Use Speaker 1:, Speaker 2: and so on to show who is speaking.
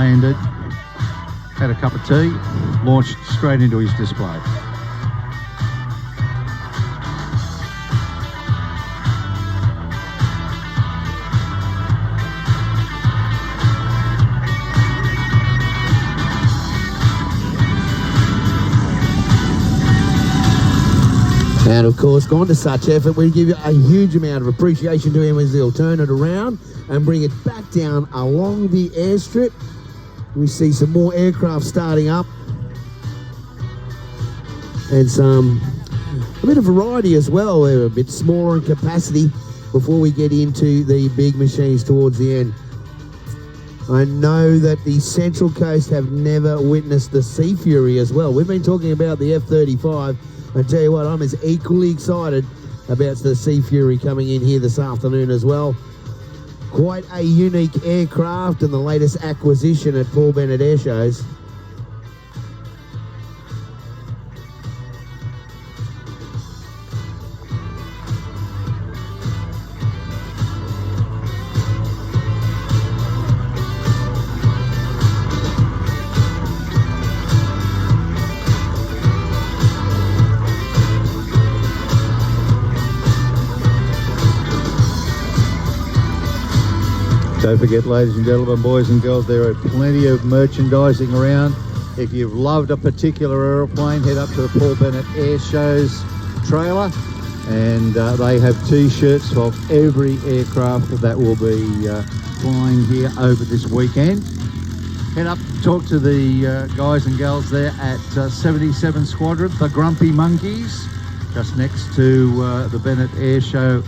Speaker 1: Landed, had a cup of tea, launched straight into his display.
Speaker 2: And of course, gone to such effort, we give you a huge amount of appreciation to him as he'll turn it around and bring it back down along the airstrip. We see some more aircraft starting up and a bit of variety as well. They're a bit smaller in capacity before we get into the big machines towards the end. I know that the Central Coast have never witnessed the Sea Fury as well. We've been talking about the F35. I tell you what, I'm as equally excited about the Sea Fury coming in here this afternoon as well. Quite a unique aircraft and the latest acquisition at Paul Bennett Air Shows.
Speaker 1: Don't forget, ladies and gentlemen, boys and girls, there are plenty of merchandising around. If you've loved a particular aeroplane, head up to the Paul Bennett Air Shows trailer, and they have t-shirts of every aircraft that will be flying here over this weekend. Head up, talk to the guys and gals there at 77 Squadron, the Grumpy Monkeys, just next to the Bennett Air Show